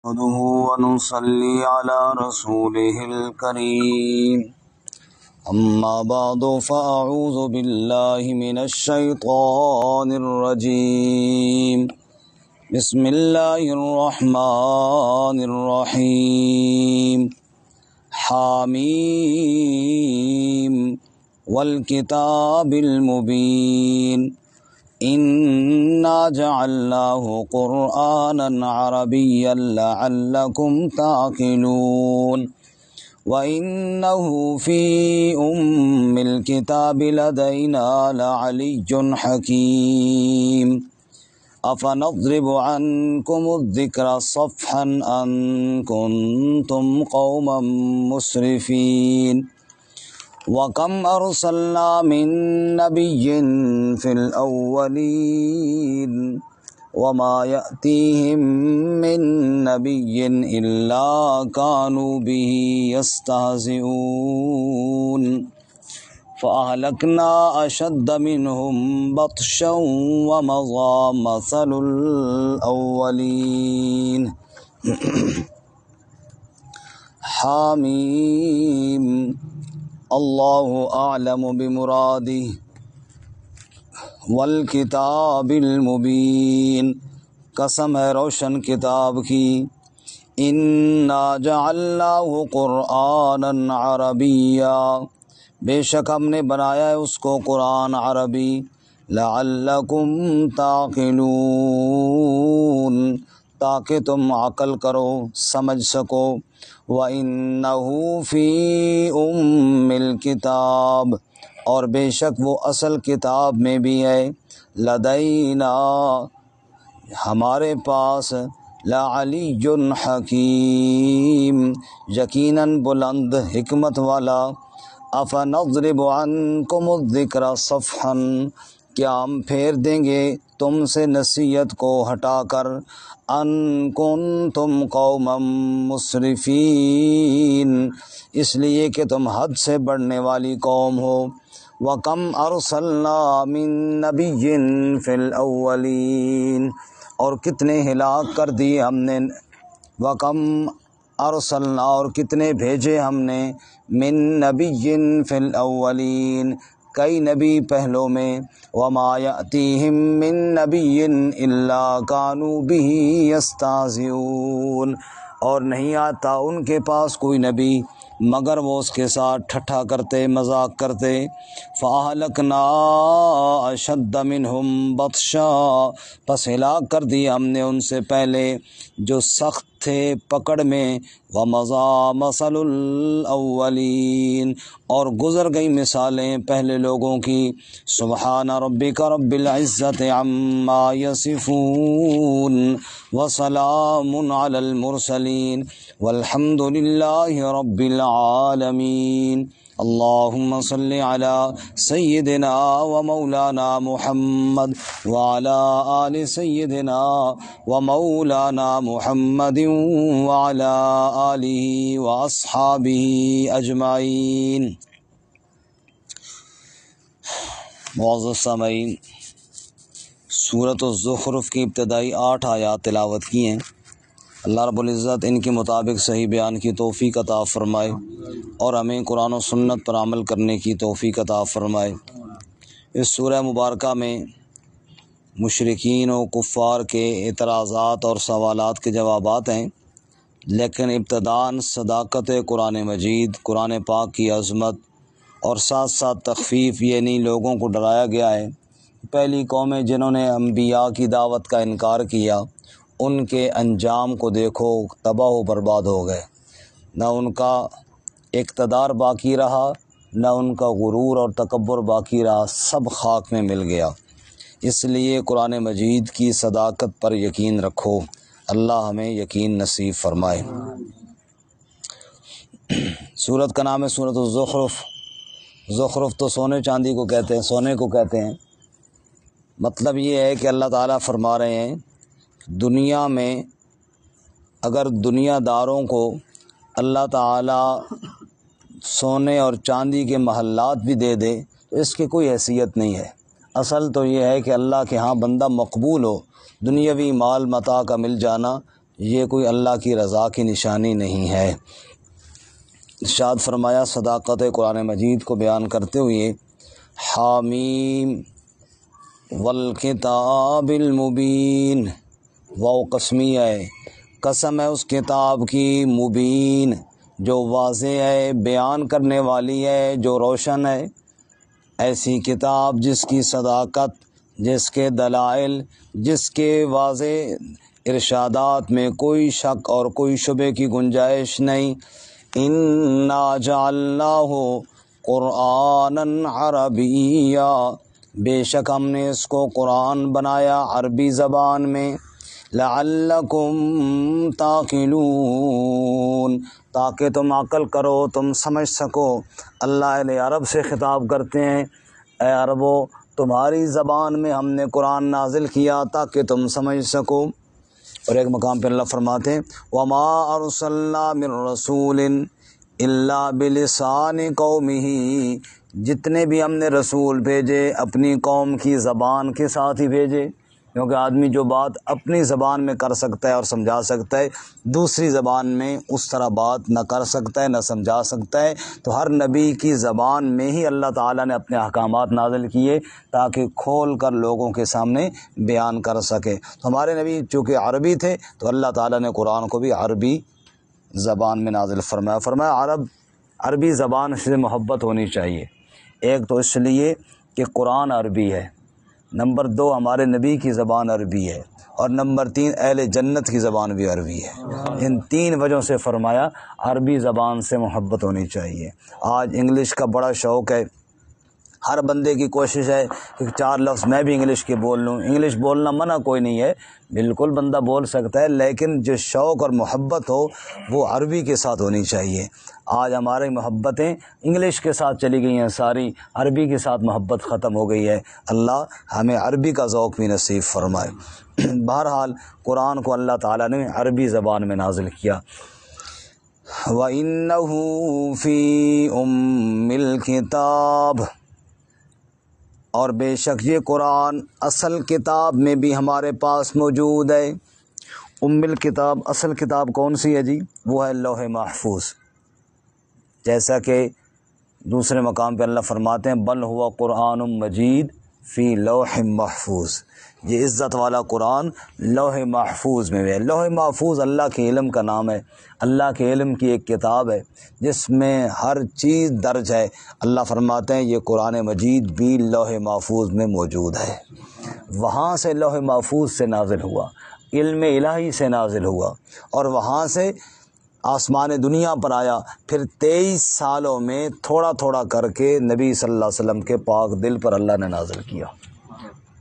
نحمده ونصلي على رسوله الكريم أما بعد فأعوذ بالله من الشيطان الرجيم بسم الله الرحمن الرحيم حاميم والكتاب المبين إنا جعلناه قرآنا عربيا لعلكم تعقلون وإنه في أم الكتاب لدينا لعلي حكيم أفنضرب عنكم الذكر صفحا أن كنتم قوما مسرفين وَكَمْ أَرْسَلْنَا مِن نَّبِيٍّ فِي الْأَوَّلِينَ وَمَا يَأْتِيهِم مِّن نَّبِيٍّ إِلَّا كَانُوا بِهِ يَسْتَهْزِئُونَ فَأَهْلَكْنَا أَشَدَّ مِنْهُم بَطْشًا وَمَضَىٰ مَثَلُ الْأَوَّلِينَ حامیم اللہ اعلم بمرادہ والکتاب المبین، قسم ہے روشن کتاب کی، انا جعلناہ قرآنا عربیا، بے شک ہم نے بنایا ہے اس کو قرآن عربی، لعلکم تعقلون، تاکہ تم عقل کرو سمجھ سکو، وَإِنَّهُ فِي أُمِّ الْكِتَابِ، اور بے شک وہ اصل کتاب میں بھی ہے، لدینا ہمارے پاس، لعلی حکیم یقیناً بلند حکمت والا، افنضرب عنکم الذکر صفحا، کیا ہم پھیر دیں گے تم سے نصیحت کو ہٹا کر، ان کنتم قوما مسرفین، اس لیے کہ تم حد سے بڑھنے والی قوم ہو، وَكَمْ أَرْسَلْنَا مِن نَّبِيٍّ فِي الْأَوَّلِينَ، اور کتنے ہلاک کر دیے ہم نے، وَكَمْ أَرْسَلْنَا اور کتنے بھیجے ہم نے، مِن نَّبِيٍّ فِي الْأَوَّلِينَ کئی نبی پہلوں میں، وَمَا يَأْتِيهِم مِّن نَّبِيٍّ إِلَّا كَانُوا بِهِ يَسْتَهْزِئُونَ، اور نہیں آتا ان کے پاس کوئی نبی مگر وہ اس کے ساتھ ٹھٹھا کرتے، مذاق کرتے، فَأَهْلَكْنَا أَشَدَّ مِنْهُمْ بَطْشًا، پس ہلاک کر دی ہم نے ان سے پہلے جو سخت تھے پکڑ میں، وَمَضَىٰ مَثَلُ الْأَوَّلِينَ اور گزر گئی مثالیں پہلے لوگوں کی، سبحان ربک رب العزت عما یصفون وسلام علی المرسلین والحمد للہ رب العالمین، اللہم صل علی سیدنا و مولانا محمد وعلی آل سیدنا و مولانا محمد وعلی آلہ و اصحابہ اجمعین۔ معزز سامعین، سورۃ الزخرف کی ابتدائی 8 آیات تلاوت کی ہیں، اللہ رب العزت ان کے مطابق صحیح بیان کی توفیق عطا فرمائے اور ہمیں قرآن و سنت پر عمل کرنے کی توفیق عطا فرمائے۔ اس سورہ مبارکہ میں مشرکین و کفار کے اعتراضات اور سوالات کے جوابات ہیں، لیکن ابتداً صداقت قرآن مجید، قرآن پاک کی عظمت اور ساتھ ساتھ تخفیف، یعنی لوگوں کو ڈرایا گیا ہے۔ پہلی قومیں جنہوں نے انبیاء کی دعوت کا انکار کیا، ان کے انجام کو دیکھو، تباہ و برباد ہو گئے، نہ ان کا اقتدار باقی رہا، نہ ان کا غرور اور تکبر باقی رہا، سب خاک میں مل گیا۔ اس لیے قرآن مجید کی صداقت پر یقین رکھو، اللہ ہمیں یقین نصیب فرمائے۔ سورت کا نام ہے سورۃ الزخرف۔ زخرف تو سونے چاندی کو کہتے ہیں، سونے کو کہتے ہیں۔ مطلب یہ ہے کہ اللہ تعالیٰ فرما رہے ہیں، دنیا میں اگر دنیا داروں کو اللہ تعالیٰ سونے اور چاندی کے محلات بھی دے دے تو اس کی کوئی حیثیت نہیں ہے۔ اصل تو یہ ہے کہ اللہ کے ہاں بندہ مقبول ہو، دنیاوی مال متاع کا مل جانا یہ کوئی اللہ کی رضا کی نشانی نہیں ہے۔ ارشاد فرمایا صداقت قرآن مجید کو بیان کرتے ہوئے، حامیم والکتاب المبین، واو قسمیہ ہے، قسم ہے اس کتاب کی، مبین جو واضح ہے، بیان کرنے والی ہے، جو روشن ہے۔ ایسی کتاب جس کی صداقت، جس کے دلائل، جس کے واضح ارشادات میں کوئی شک اور کوئی شبے کی گنجائش نہیں۔ انا جعلناہ قرآنا عربیا، بے شک ہم نے اس کو قرآن بنایا عربی زبان میں، لعلکم تعقلون، تاکہ تم عقل کرو، تم سمجھ سکو۔ اللہ اہل عرب سے خطاب کرتے ہیں، اے عربو تمہاری زبان میں ہم نے قرآن نازل کیا تاکہ تم سمجھ سکو۔ اور ایک مقام پہ اللہ فرماتے ہیں، وما ارسلنا من رسول الا بلسان قومہ، جتنے بھی ہم نے رسول بھیجے اپنی قوم کی زبان کے ساتھ ہی بھیجے، کیونکہ آدمی جو بات اپنی زبان میں کر سکتا ہے اور سمجھا سکتا ہے، دوسری زبان میں اس طرح بات نہ کر سکتا ہے نہ سمجھا سکتا ہے۔ تو ہر نبی کی زبان میں ہی اللہ تعالیٰ نے اپنے احکامات نازل کیے تاکہ کھول کر لوگوں کے سامنے بیان کر سکے۔ تو ہمارے نبی چونکہ عربی تھے تو اللہ تعالیٰ نے قرآن کو بھی عربی زبان میں نازل فرمایا عربی زبان سے محبت ہونی چاہیے۔ ایک تو اس لیے کہ قرآن عربی ہے، نمبر 2 ہمارے نبی کی زبان عربی ہے، اور نمبر 3 اہل جنت کی زبان بھی عربی ہے۔ ان 3 وجہوں سے فرمایا عربی زبان سے محبت ہونی چاہیے۔ آج انگلش کا بڑا شوق ہے، ہر بندے کی کوشش ہے کہ 4 لفظ میں بھی انگلش کے بول لوں۔ انگلش بولنا منع کوئی نہیں ہے، بالکل بندہ بول سکتا ہے، لیکن جو شوق اور محبت ہو وہ عربی کے ساتھ ہونی چاہیے۔ آج ہماری محبتیں انگلش کے ساتھ چلی گئی ہیں، ساری عربی کے ساتھ محبت ختم ہو گئی ہے۔ اللہ ہمیں عربی کا ذوق بھی نصیب فرمائے۔ بہرحال قرآن کو اللہ تعالیٰ نے عربی زبان میں نازل کیا۔ وَإِنَّهُ فِي أُمِّ الْكِتَابِ، اور بے شک یہ قرآن اصل کتاب میں بھی ہمارے پاس موجود ہے۔ الکتاب، اصل کتاب کون سی ہے جی؟ وہ ہے لوح محفوظ، جیسا کہ دوسرے مقام پہ اللہ فرماتے ہیں بل ہوا قرآن مجید فی لوح محفوظ، یہ عزت والا قرآن لوح محفوظ میں ہے۔ لوح محفوظ اللہ کے علم کا نام ہے، اللہ کے علم کی ایک کتاب ہے جس میں ہر چیز درج ہے۔ اللہ فرماتے ہیں یہ قرآن مجید بھی لوح محفوظ میں موجود ہے۔ وہاں سے لوح محفوظ سے نازل ہوا، علم الہی سے نازل ہوا، اور وہاں سے آسمان دنیا پر آیا۔ پھر 23 سالوں میں تھوڑا تھوڑا کر کے نبی صلی اللہ علیہ وسلم کے پاک دل پر اللہ نے نازل کیا۔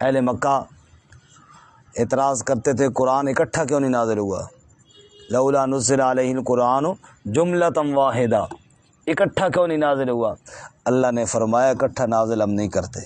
اہل مکہ اعتراض کرتے تھے قرآن اکٹھا کیوں نہیں نازل ہوا، لولا نزل علیہ القرآن جملۃ واحدہ، اکٹھا کیوں نہیں نازل ہوا؟ اللہ نے فرمایا اکٹھا نازل ہم نہیں کرتے،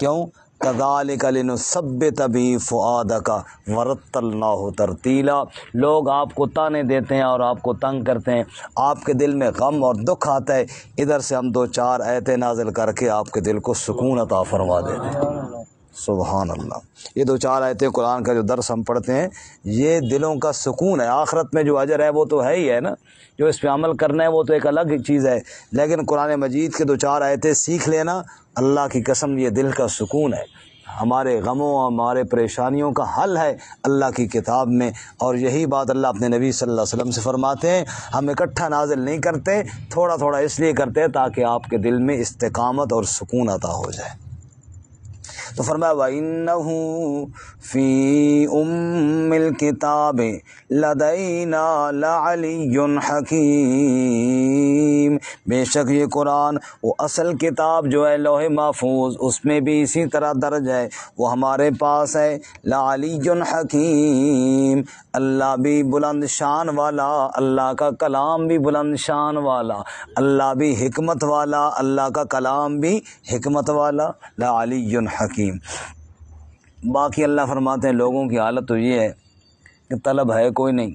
کیوں؟ کذالک لنثبت بہ فؤادک ورتلناہ ترتیلا، لوگ آپ کو تانے دیتے ہیں اور آپ کو تنگ کرتے ہیں، آپ کے دل میں غم اور دکھ آتا ہے، ادھر سے ہم 2-4 آیتیں نازل کر کے آپ کے دل کو سکون عطا فرما دیتے ہیں۔ سبحان اللہ، یہ 2-4 آیتیں قرآن کا جو درس ہم پڑھتے ہیں یہ دلوں کا سکون ہے۔ آخرت میں جو اجر ہے وہ تو ہے ہی ہے نا، جو اس پہ عمل کرنا ہے وہ تو ایک الگ چیز ہے، لیکن قرآن مجید کے 2-4 آیتیں سیکھ لینا اللہ کی قسم یہ دل کا سکون ہے۔ ہمارے غموں ہمارے پریشانیوں کا حل ہے اللہ کی کتاب میں، اور یہی بات اللہ اپنے نبی صلی اللہ علیہ وسلم سے فرماتے ہیں ہم اکٹھا نازل نہیں کرتے، تھوڑا تھوڑا اس لیے کرتے ہیں تاکہ آپ کے دل میں استقامت اور سکون عطا ہو جائے۔ تو فرمایا وَإِنَّهُ فِي أُمِّ الْكِتَابِ لَدَيْنَا لَعَلِيٌّ حَكِيمٌ، بے شک یہ قرآن وہ اصل کتاب جو ہے لوح محفوظ اس میں بھی اسی طرح درج ہے، وہ ہمارے پاس ہے۔ لَعَلِيٌّ حَكِيمٌ، اللہ بھی بلند شان والا، اللہ کا کلام بھی بلند شان والا، اللہ بھی حکمت والا، اللہ کا کلام بھی حکمت والا۔ لَعَلِيٌّ حَكِيمٌ۔ باقی اللہ فرماتے ہیں لوگوں کی حالت تو یہ ہے کہ طلب ہے کوئی نہیں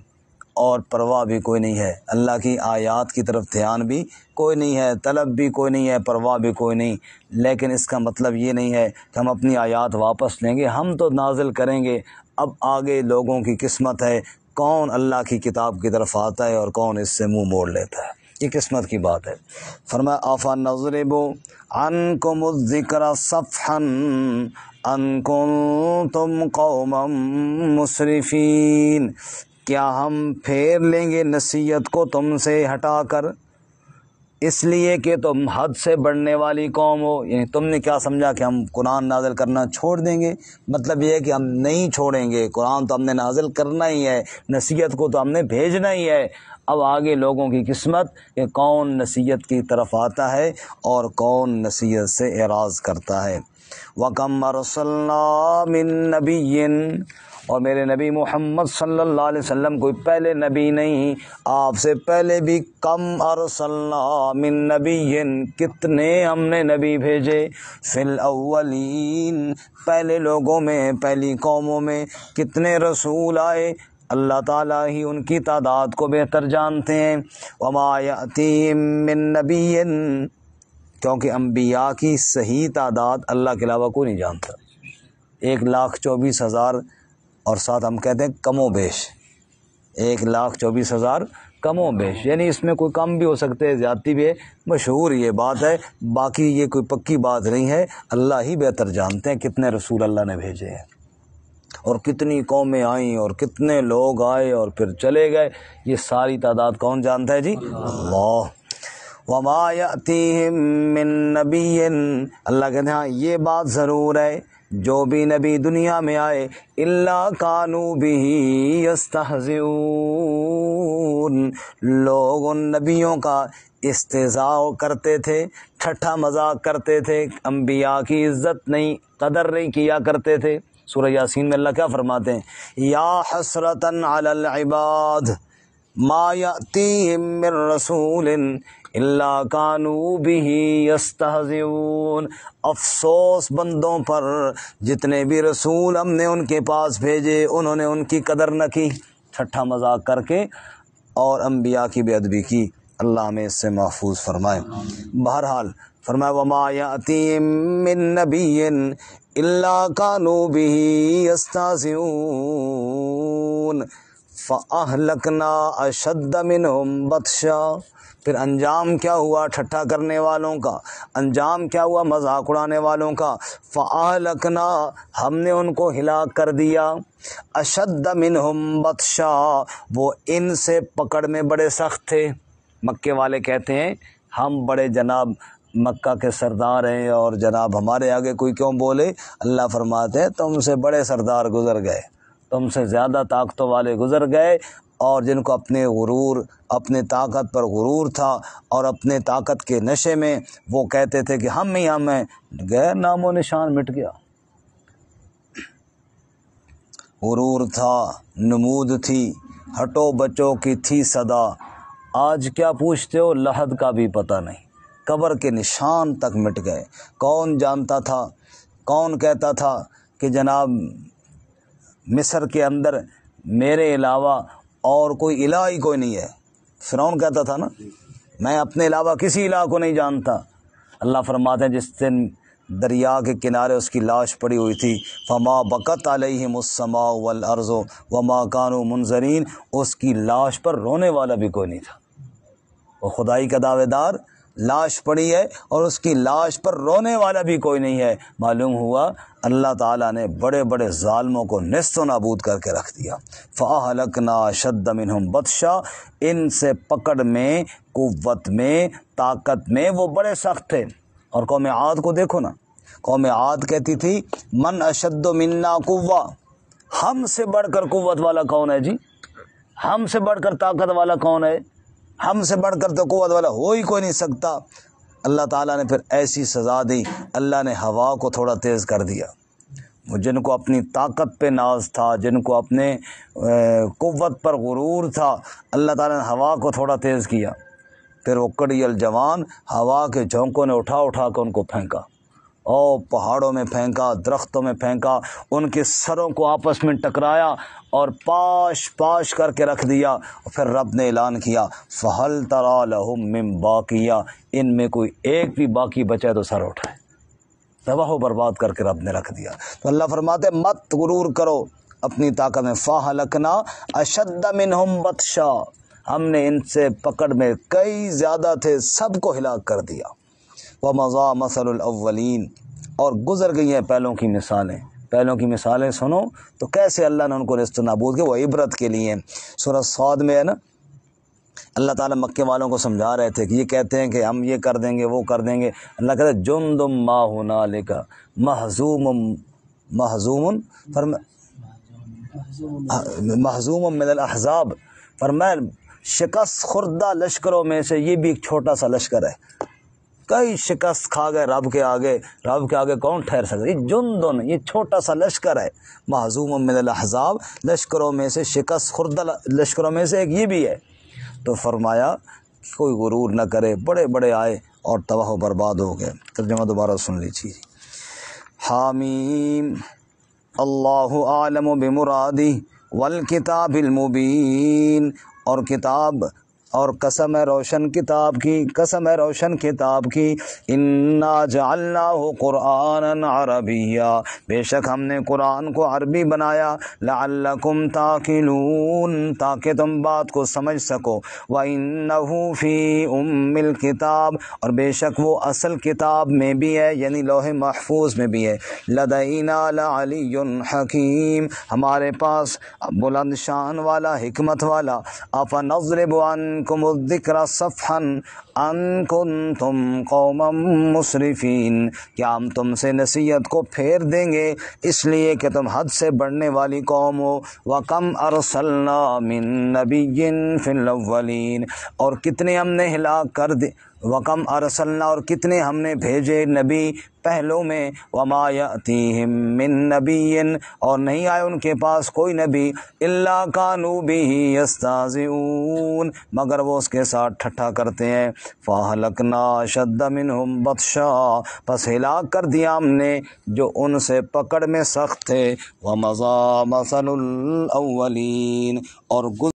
اور پرواہ بھی کوئی نہیں ہے، اللہ کی آیات کی طرف دھیان بھی کوئی نہیں ہے، طلب بھی کوئی نہیں ہے، پرواہ بھی کوئی نہیں، لیکن اس کا مطلب یہ نہیں ہے کہ ہم اپنی آیات واپس لیں گے، ہم تو نازل کریں گے۔ اب آگے لوگوں کی قسمت ہے، کون اللہ کی کتاب کی طرف آتا ہے اور کون اس سے منہ موڑ لیتا ہے، یہ قسمت کی بات ہے۔ فرمایا افنضرب عنکم الذکر صفحا ان کنتم قوما مسرفین، کیا ہم پھیر لیں گے نصیحت کو تم سے ہٹا کر، اس لیے کہ تم حد سے بڑھنے والی قوم ہو؟ یعنی تم نے کیا سمجھا کہ ہم قرآن نازل کرنا چھوڑ دیں گے؟ مطلب یہ ہے کہ ہم نہیں چھوڑیں گے، قرآن تو ہم نے نازل کرنا ہی ہے، نصیحت کو تو ہم نے بھیجنا ہی ہے۔ اب آگے لوگوں کی قسمت کہ کون نصیحت کی طرف آتا ہے اور کون نصیحت سے اعراض کرتا ہے۔ وَكَمْ أَرْسَلْنَا مِن نَبِيٍّ، اور میرے نبی محمد صلی اللہ علیہ وسلم کوئی پہلے نبی نہیں، آپ سے پہلے بھی کم ارسلنا من نبی، کتنے ہم نے نبی بھیجے، فی الاولین، پہلے لوگوں میں، پہلی قوموں میں کتنے رسول آئے، اللہ تعالیٰ ہی ان کی تعداد کو بہتر جانتے ہیں۔ وما یأتیہم من نبی، کیونکہ انبیاء کی صحیح تعداد اللہ کے علاوہ کوئی نہیں جانتا، 1,24,000 اور ساتھ ہم کہتے ہیں کم و بیش، 1,24,000 کم و بیش، یعنی اس میں کوئی کم بھی ہو سکتے ہیں، زیادتی بھی ہے، مشہور یہ بات ہے، باقی یہ کوئی پکی بات نہیں ہے، اللہ ہی بہتر جانتے ہیں کتنے رسول اللہ نے بھیجے ہیں اور کتنی قومیں آئیں اور کتنے لوگ آئے اور پھر چلے گئے، یہ ساری تعداد کون جانتا ہے جی؟ اللہ۔ وما یأتیہم من نبی، اللہ کہتے ہیں ہاں یہ بات ضرور ہے، جو بھی نبی دنیا میں آئے الا کانوا بہ یستہزئون، لوگ ان نبیوں کا استہزاء کرتے تھے، ٹھٹھا مذاق کرتے تھے، انبیاء کی عزت نہیں، قدر نہیں کیا کرتے تھے۔ سورہ یاسین میں اللہ کیا فرماتے ہیں؟ یا حسرتاً علی العباد ما یأتیہم من رسول الا کانوا بہ یستہزئون، افسوس بندوں پر، جتنے بھی رسول ہم نے ان کے پاس بھیجے انہوں نے ان کی قدر نہ کی، ٹھٹھا مذاق کر کے اور انبیاء کی بے ادبی کی، اللہ ہمیں اس سے محفوظ فرمائے۔ بہرحال فرمایا وما یأتیہم من نبی الا کانوا بہ یستہزئون فاہلکنا اشد منہم بطشا، پھر انجام کیا ہوا ٹھٹھا کرنے والوں کا، انجام کیا ہوا مذاق اڑانے والوں کا، فاہلکنا، ہم نے ان کو ہلاک کر دیا، اشد منہم بطشا، وہ ان سے پکڑ میں بڑے سخت تھے۔ مکے والے کہتے ہیں ہم بڑے جناب مکہ کے سردار ہیں اور جناب ہمارے آگے کوئی کیوں بولے، اللہ فرماتے ہیں تم سے بڑے سردار گزر گئے، تم سے زیادہ طاقتوں والے گزر گئے، اور جن کو اپنے غرور، اپنے طاقت پر غرور تھا اور اپنے طاقت کے نشے میں وہ کہتے تھے کہ ہم ہی ہم ہیں، غیر نام و نشان مٹ گیا۔ غرور تھا، نمود تھی، ہٹو بچوں کی تھی صدا، آج کیا پوچھتے ہو لحد کا بھی پتہ نہیں، قبر کے نشان تک مٹ گئے۔ کون جانتا تھا، کون کہتا تھا کہ جناب مصر کے اندر میرے علاوہ اور کوئی الہ ہی کوئی نہیں ہے؟ فرعون کہتا تھا نا، میں اپنے علاوہ کسی الہ کو نہیں جانتا۔ اللہ فرماتے ہیں جس دن دریا کے کنارے اس کی لاش پڑی ہوئی تھی، فما بکت علیہم السماء والارض وما کانوا منظرین، اس کی لاش پر رونے والا بھی کوئی نہیں تھا۔ وہ خدائی کا دعوے دار، لاش پڑی ہے اور اس کی لاش پر رونے والا بھی کوئی نہیں ہے۔ معلوم ہوا اللہ تعالیٰ نے بڑے بڑے ظالموں کو نیست و نابود کر کے رکھ دیا۔ فَأَهْلَكْنَا أَشَدَّ مِنْهُمْ بَطْشًا، ان سے پکڑ میں، قوت میں، طاقت میں وہ بڑے سخت تھے۔ اور قوم عاد کو دیکھو نا، قوم عاد کہتی تھی من اشد منا قوہ، ہم سے بڑھ کر قوت والا کون ہے جی؟ ہم سے بڑھ کر طاقت والا کون ہے؟ ہم سے بڑھ کر تو قوت والا ہو ہی کوئی نہیں سکتا۔ اللہ تعالیٰ نے پھر ایسی سزا دی، اللہ نے ہوا کو تھوڑا تیز کر دیا۔ جن کو اپنی طاقت پہ ناز تھا، جن کو اپنے قوت پر غرور تھا، اللہ تعالیٰ نے ہوا کو تھوڑا تیز کیا، پھر وہ کڑی الجوان ہوا کے جھونکوں نے اٹھا اٹھا کے ان کو پھینکا، اور پہاڑوں میں پھینکا، درختوں میں پھینکا، ان کے سروں کو آپس میں ٹکرایا اور پاش پاش کر کے رکھ دیا۔ اور پھر رب نے اعلان کیا فَهَلْ تَرَى لَهُم مِّن بَاقِيَةٍ، ان میں کوئی ایک بھی باقی بچے تو سر اٹھائے۔ تباہ و برباد کر کے رب نے رکھ دیا۔ تو اللہ فرماتے مت غرور کرو، اپنی طاقت میں، فاہلکنا اشد منہم بطشا، ہم نے ان سے پکڑ میں کئی زیادہ تھے، سب کو ہلاک کر دیا۔ ومضى مثل الاولین، اور گزر گئی ہیں پہلوں کی مثالیں، پہلوں کی مثالیں سنو تو کیسے اللہ نے ان کو نیست و نابود کیا، وہ عبرت کے لیے۔ سورہ صاد میں ہے نا، اللہ تعالیٰ مکے والوں کو سمجھا رہے تھے کہ یہ کہتے ہیں کہ ہم یہ کر دیں گے وہ کر دیں گے، اللہ کہتا ہے جند ما ہنالک محزوم من الاحزاب، فرمایا شکست خوردہ لشکروں میں سے یہ بھی ایک چھوٹا سا لشکر ہے، کئی شکست کھا گئے رب کے آگے، رب کے آگے کون ٹھہر سکتا، یہ جندن، یہ چھوٹا سا لشکر ہے، محزوم من الاحزاب، لشکروں میں سے شکست خوردہ لشکروں میں سے ایک یہ بھی ہے۔ تو فرمایا کوئی غرور نہ کرے، بڑے بڑے آئے اور تباہ و برباد ہو گئے۔ ترجمہ دوبارہ سن لیجیے۔ حامیم اللہ عالم بمرادی والکتاب المبین، اور کتاب اور قسم ہے روشن کتاب کی، قسم ہے روشن کتاب کی، انا جعلناہ قرآنا عربیا، بے شک ہم نے قرآن کو عربی بنایا، لعلکم تعقلون، تاکہ تم بات کو سمجھ سکو، وَإِنَّهُ فِي أُمِّ الْكِتَابِ، اور بے شک وہ اصل کتاب میں بھی ہے، یعنی لوح محفوظ میں بھی ہے، لدینا لعلی حکیم، ہمارے پاس بلند شان والا، حکمت والا، افنضرب عنکم الذکر صفحا ان کنتم قوما مسرفین، کیا ہم تم سے نصیحت کو پھیر دیں گے اس لیے کہ تم حد سے بڑھنے والی قوم ہو۔ وَكَمْ أَرْسَلْنَا مِن نَبِيٍّ فِي الْأَوَّلِينَ، اور کتنے ہم نے ہلاک کر دی، وَكَمْ أَرْسَلْنَا، اور کتنے ہم نے بھیجے نبی پہلوں میں، وَمَا يَأْتِيهِم مِّن نَبِيٍّ، اور نہیں آئے ان کے پاس کوئی نبی، إِلَّا كَانُوا بِهِ يَسْتَهْزِئُونَ، مگر وہ اس کے ساتھ ٹھٹھا کرتے ہیں۔ فَأَهْلَكْنَا أَشَدَّ مِنْهُمْ بَطْشًا، پس ہلاک کر دیا ہم نے جو ان سے پکڑ میں سخت تھے۔ وَمَضَى مَثَلُ الْأَوَّلِينَ، اور